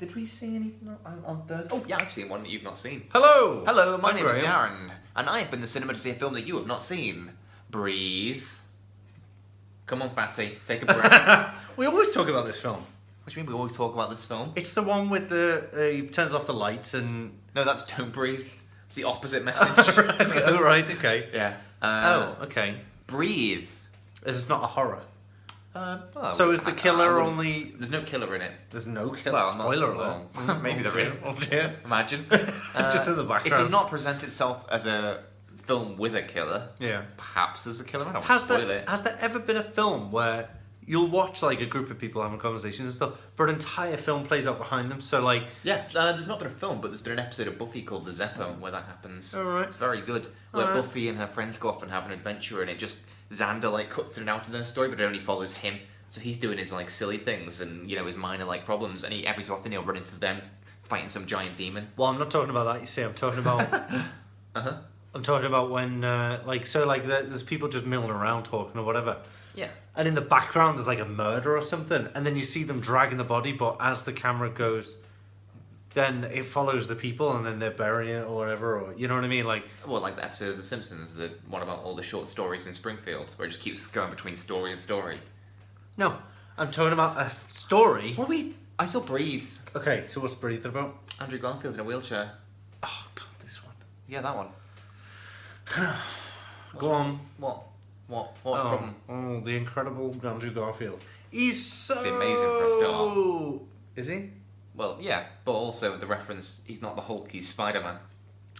Did we see anything on Thursday? Oh, yeah, I've seen one that you've not seen. Hello! Hello, my name is Graham. Darren, and I have been to the cinema to see a film that you have not seen. Breathe. Come on, Fatty, take a breath. We always talk about this film. What do you mean we always talk about this film? It's the one with he turns off the lights and... No, that's Don't Breathe. It's the opposite message. Oh, right, okay. Yeah. Okay. Breathe. It's not a horror. Well, So is the killer only... There's no killer in it. There's no killer. Well, Spoiler alert. Well, maybe there is. Oh, yeah. Imagine. Just in the It background. does not present itself as a film with a killer. Yeah. Perhaps there's a killer. I don't want to spoil it. Has there ever been a film where you'll watch like a group of people having conversations and stuff, but an entire film plays out behind them? So like... Yeah, there's not been a film, but there's been an episode of Buffy called The Zeppo where that happens. Alright. It's very good. Where Buffy and her friends go off and have an adventure, and it just... Xander like cuts it out of their story, but it only follows him. So he's doing his like silly things and his minor like problems, and every so often he'll run into them fighting some giant demon. Well, I'm not talking about that. You see, I'm talking about. I'm talking about when there's people just milling around talking or whatever. Yeah. And in the background there's like a murder or something, and then you see them dragging the body, but as the camera goes, then it follows the people, and then they're burying it or whatever, or you know what I mean, like. Well, like the episode of The Simpsons, the one about all the short stories in Springfield, where it just keeps going between story and story. No, I'm talking about a story. What are we? I still breathe. Okay, so what's Breathe about? Andrew Garfield in a wheelchair. Oh God, this one. Yeah, that one. Go on. What's the problem? Oh, the incredible Andrew Garfield. He's so... He's amazing for a start. Is he? Well, yeah, but also the reference, he's not the Hulk, he's Spider-Man.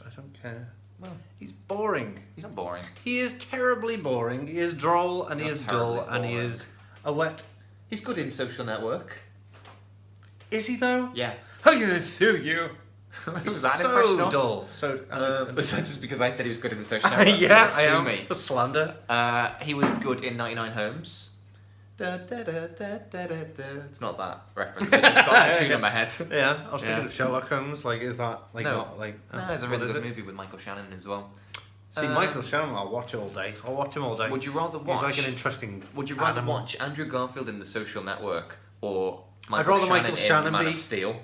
I don't care. Well, He's boring. he's not boring. He is terribly boring. He is droll, and he Not is dull, terribly and he boring. is a wet... He's good in Social Network. Is he, though? Yeah. I'm gonna sue you. Was that an impression So of? dull. So... Was that just because I said he was good in the Social Network? yeah, I Sue am. me. A slander. He was good in 99 Homes. Da, da, da, da, da, da, da. It's not that reference. I just got that tune in my head. Yeah, I was thinking Yeah. of Sherlock Holmes. Like, is that like No. not like? No, it's a what really is good it? movie with Michael Shannon as well. See, Michael Shannon, I'll watch all day. I'll watch him all day. Would you rather watch? He's like an interesting. Would you rather animal. watch Andrew Garfield in The Social Network or I'd rather Michael Shannon in Man be- of Steel?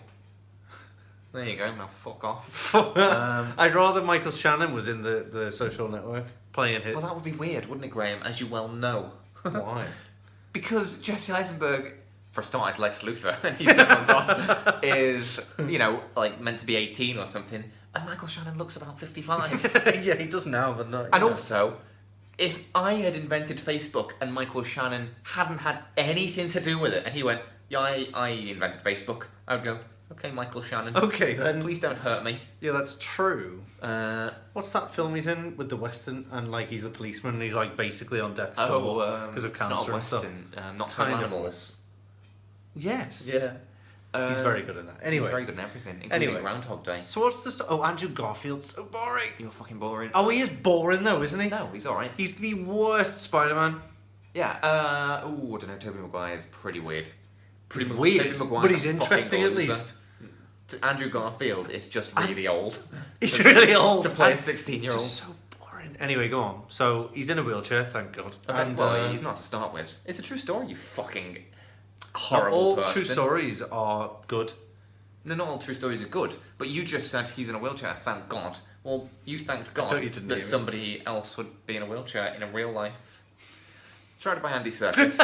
There you go. Now fuck off. I'd rather Michael Shannon was in the Social Network playing hit. Well, that would be weird, wouldn't it, Graham? As you well know. Why? Because Jesse Eisenberg, for a start, is Lex Luthor, and he's done us off, is, like meant to be 18 or something, and Michael Shannon looks about 55. Yeah, he does now, but not. And also, if I had invented Facebook and Michael Shannon hadn't had anything to do with it, and he went, yeah, I invented Facebook, I would go, okay, Michael Shannon. Okay, then. Please don't hurt me. Yeah, that's true. Uh, What's that film he's in with the Western, and like he's the policeman, and he's like basically on death's oh, door because of it's not cancer a and stuff. Western, not Kind Kind of. Animals. Yes. Yeah. He's very good in that. Anyway. He's very good in everything, including Anyway. Groundhog Day. So what's the Oh, Andrew Garfield's so boring. You're fucking boring. Oh, he is boring though, isn't he? No, he's alright. He's the worst Spider-Man. Yeah, I don't know, Tobey Maguire is pretty weird. He's weird, Tobey Maguire's but he's a fucking interesting at loser. least. Andrew Garfield is just really old. He's really old. To play a And 16-year-old. Just so boring. Anyway, go on. So he's in a wheelchair, thank God. And Well, he's not to start with. It's a true story, you fucking not horrible all person. true stories are good. No, not all true stories are good. But you just said he's in a wheelchair, thank God. Well, you thanked God thought you didn't that hear me. somebody else would be in a wheelchair in a real life. Tried by Andy Serkis.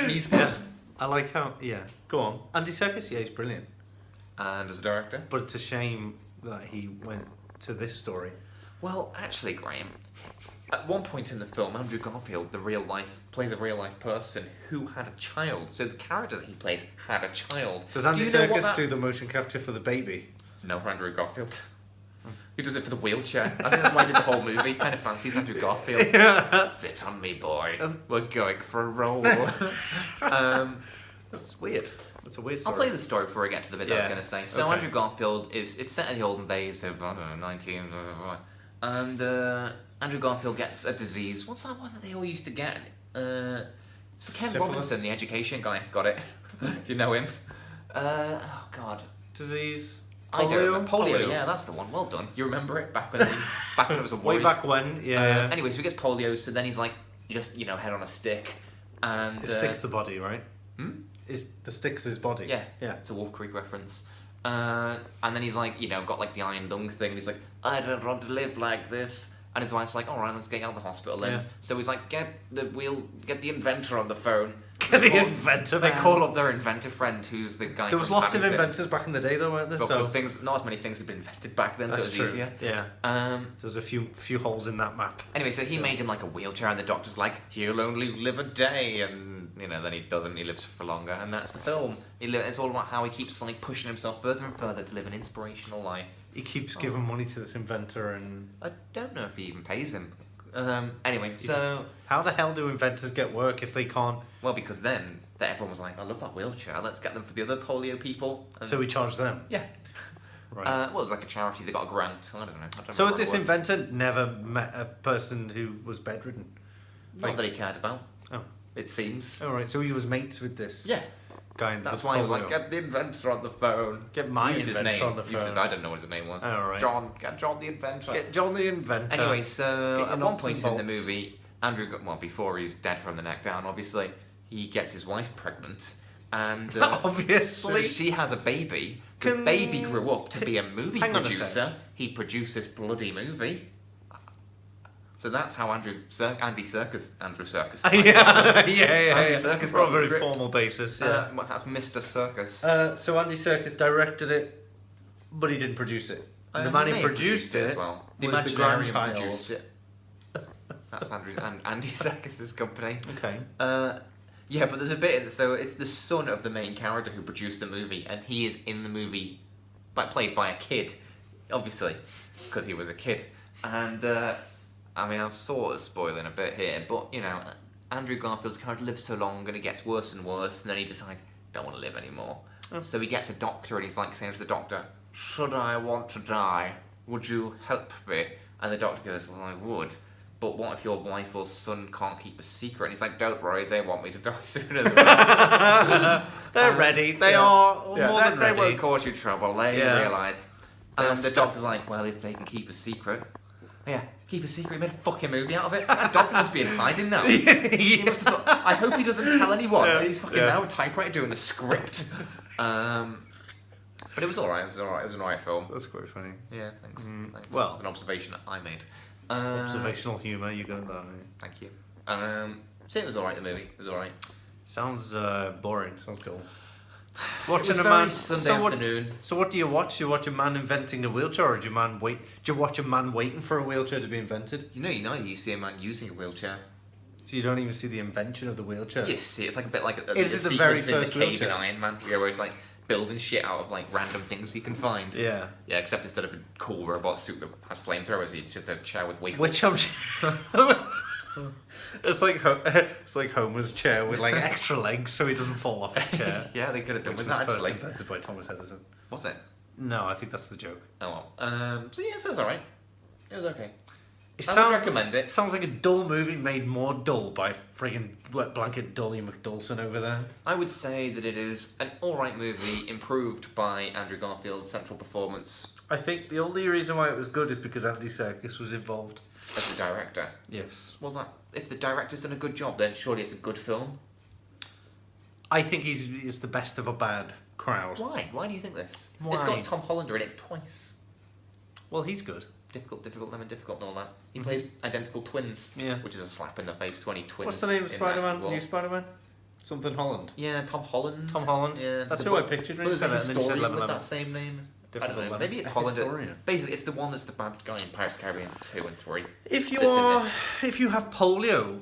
He's good. Yeah. I like how, yeah. Go on. Andy Serkis, yeah, he's brilliant. And as a director. But it's a shame that he went to this story. Well, actually, Graham, at one point in the film, Andrew Garfield, plays a real life person who had a child. So the character that he plays had a child. Does Andy Do you know what Serkis that- do the motion capture for the baby? No, for Andrew Garfield. He does it for the wheelchair. I think that's why he did the whole movie. Kind of fancies Andrew Garfield. Sit on me, boy. We're going for a roll. That's weird. That's a weird I'll story. tell you the story before I get to the bit that I was Yeah. going to say. So Okay. Andrew Garfield it's set in the olden days of, I don't know, 19... And Andrew Garfield gets a disease. What's that one that they all used to get? So Ken Syphilis? Robinson, the education guy, got it. If you know him. Oh, God. Disease. I don't remember. Polio, yeah, that's the one. Well done. You remember it back when it was a worry. Way back when, yeah. Anyway, so he gets polio, so then he's like, just, head on a stick. And It sticks the body, right? Is the stick's his body? Yeah. Yeah. It's a Wolf Creek reference. And then he's like, got like the iron lung thing. He's like, I don't want to live like this. And his wife's like, all right, let's get out of the hospital then. Yeah. So he's like, get the inventor on the phone. Get the inventor. They call up their inventor friend, who's the guy. There was lots of inventors back in the day, though, weren't there? Because not as many things had been invented back then, so it was easier. Yeah. There's a few holes in that map. Anyway, so he made him like a wheelchair, and the doctor's like, he'll only live a day, and then he doesn't. He lives for longer, and that's the film. It's all about how he keeps like pushing himself further and further to live an inspirational life. He keeps giving money to this inventor, and I don't know if he even pays him. Anyway, so how the hell do inventors get work if they can't? Well, because then everyone was like, I love that wheelchair. Let's get them for the other polio people. And So we charge them. yeah. Right. Well, it was like a charity. They got a grant. I don't know. So this inventor never met a person who was bedridden. Not that he cared about. Oh. It seems. All right. So he was mates with this. Yeah. Guy in That's why he was like, get the inventor on the phone. Get my He used his inventor name. on the He used phone. his- I don't know what his name was. All right. Get John the inventor. Get John the inventor. Anyway, so Get at your one nuts point and in the bolts. movie, Andrew before he's dead from the neck down, obviously, he gets his wife pregnant, and obviously she has a baby. The baby grew up to be a movie hang on a producer. sec. He produced this bloody movie. So that's how Andrew Serkis. yeah. Andy Serkis On got a the very script. formal basis. Yeah. That's Mr. Serkis. So Andy Serkis directed it, but he didn't produce it. The man He who may have produced it as well. was the Imaginarium grandchild. produced it. That's Andy Serkis' company. Okay. Yeah, but there's a bit. So it's the son of the main character who produced the movie, and he is in the movie, played by a kid, obviously, because he was a kid. And I mean, I'm sort of spoiling a bit here, but Andrew Garfield's character lives so long, and it gets worse and worse, and then he decides, don't want to live anymore. Oh. So he gets a doctor, and he's like saying to the doctor, should I want to die? Would you help me? And the doctor goes, well, I would. But what if your wife or son can't keep a secret? And he's like, don't worry, they want me to die soon as well. They're ready. They are more than they ready. won't cause you trouble, they Yeah. realise. And the doctor's like, well, if they can keep a secret. Yeah, keep a secret. He made a fucking movie out of it. That doctor must be in hiding now. He must have thought, I hope he doesn't tell anyone. Yeah. He's fucking now a typewriter doing the script. But it was alright. It was alright. It was an alright film. That's quite funny. Yeah, thanks. Thanks. well- It's an observation that I made. Observational humour, you got that. Thank you. So it was alright. The movie it was alright. Sounds boring. Sounds dull. It Watching was a very man. Sunday so afternoon. What do you watch? Do you watch a man inventing a wheelchair, or do you watch a man waiting for a wheelchair to be invented? You see a man using a wheelchair. So you don't even see the invention of the wheelchair. You see, it's like a bit like Is the it the very sequence in the first cave wheelchair? in Iron Man, where it's like building shit out of like random things you can find. Yeah. Yeah, except instead of a cool robot suit that has flamethrowers, it's just a chair with wheels. Which I'm. It's like Homer's chair with like extra legs, so he doesn't fall off his chair. Yeah, they could have done Which with was that first actually. invented by Thomas Edison. What's it? No, I think that's the joke. Oh well. So yeah, so it was alright. It was okay. It I would recommend it. Sounds like a dull movie made more dull by friggin' wet blanket Dolly McDulson over there. I would say that it is an alright movie, improved by Andrew Garfield's central performance I think the only reason why it was good is because Andy Serkis was involved. as the director. Yes. Well, if the director's done a good job, then surely it's a good film. I think he's the best of a bad crowd. Why? Why do you think this? Why? It's got Tom Hollander in it twice. Well, he's good. Difficult, lemon, difficult, and all that. He plays identical twins. Yeah. Which is a slap in the face. 20 twins. What's the name of in Spider-Man? that world. New Spider-Man? Something Holland. Yeah, Tom Holland. Tom Holland? Yeah, That's there's who a I book- pictured when but you said there's that, a and then you said historian Lemon with Lemon. that same name. I Difficult don't know. Lemon. Maybe it's A Holland. historian. Basically, it's the one that's the bad guy in Pirates of the Caribbean 2 and 3. If you That's in are, this. if you have polio,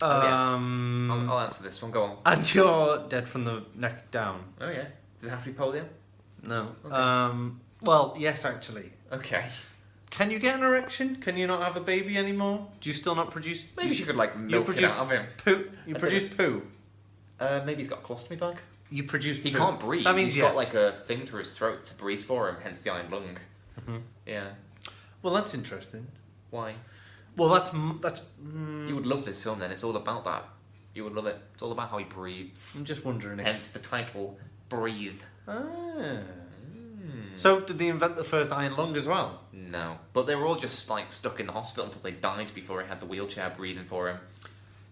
yeah. I'll answer this one. Go on. and you're dead from the neck down. Oh yeah. Does it have to be polio? No. Okay. Well, yes, actually. Okay. Can you get an erection? Can you not have a baby anymore? Do you still not produce? Maybe she could like milk it produce out of him. poo. You I produce poo. Maybe he's got a colostomy bag. You produce. He poo. can't breathe. That means He's yes. got like a thing through his throat to breathe for him, hence the iron lung. Mhm. Yeah. Well, that's interesting. Why? Well, that's. You would love this film then. It's all about that. You would love it. It's all about how he breathes. I'm just wondering if. Hence the title, Breathe. Ah. So, did they invent the first iron lung as well? No. But they were all just like stuck in the hospital until they died before he had the wheelchair breathing for him.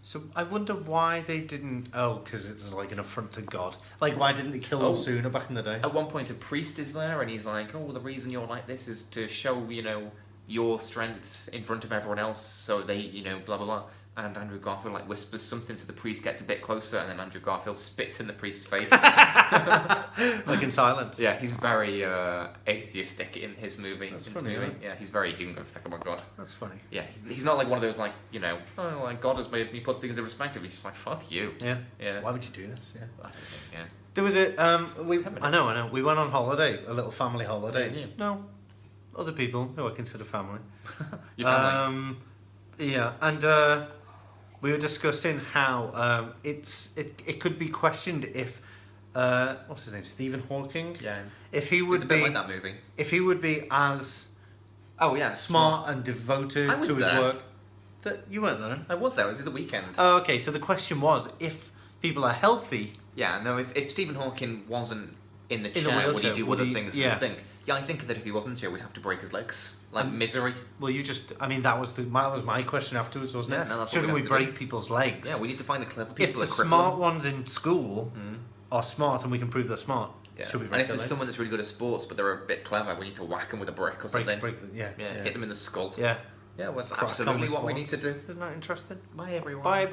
So I wonder why they didn't. Oh, because it's like an affront to God. Like, why didn't they kill them sooner back in the day? At one point, a priest is there, and he's like, "Oh, the reason you're like this is to show, your strength in front of everyone else, so they, blah blah blah." And Andrew Garfield like whispers something, so the priest gets a bit closer, and then Andrew Garfield spits in the priest's face. Like in Silence. Yeah, he's very atheistic in his movie. That's funny, movie. Yeah, he's very humoristic. Oh my god. That's funny. Yeah, he's not like one of those like oh, like God has made me put things in perspective. He's just like fuck you. Yeah. Yeah. Why would you do this? Yeah. I don't think. Yeah. There was a I 10 know. We went on holiday, a little family holiday. Yeah. No, other people who I consider family. Your family. Yeah, and we were discussing how it could be questioned if what's his name, Stephen Hawking. Yeah. If he would it's a be bit like that movie. If he would be as smart and devoted to his work. That you weren't there. I was there. It was the weekend. Oh, okay. So the question was, if people are healthy. Yeah. No. If Stephen Hawking wasn't in the In chair, a wheelchair, would he do would other he- things? yeah. I think. Yeah, I think that if he wasn't here, we'd have to break his legs, like Misery. Well, that was my question afterwards, wasn't it? Yeah, no, that's what Shouldn't we we'd have to break people's legs? Yeah, we need to find the clever If people. the smart ones in school are smart and we can prove they're smart, should we break And if their there's legs? someone that's really good at sports, but they're a bit clever, we need to whack them with a brick or something. Yeah, hit them in the skull. Yeah. Yeah, well, that's Crack on absolutely with what we need sports. to do. Isn't that interesting? Bye, everyone. Bye.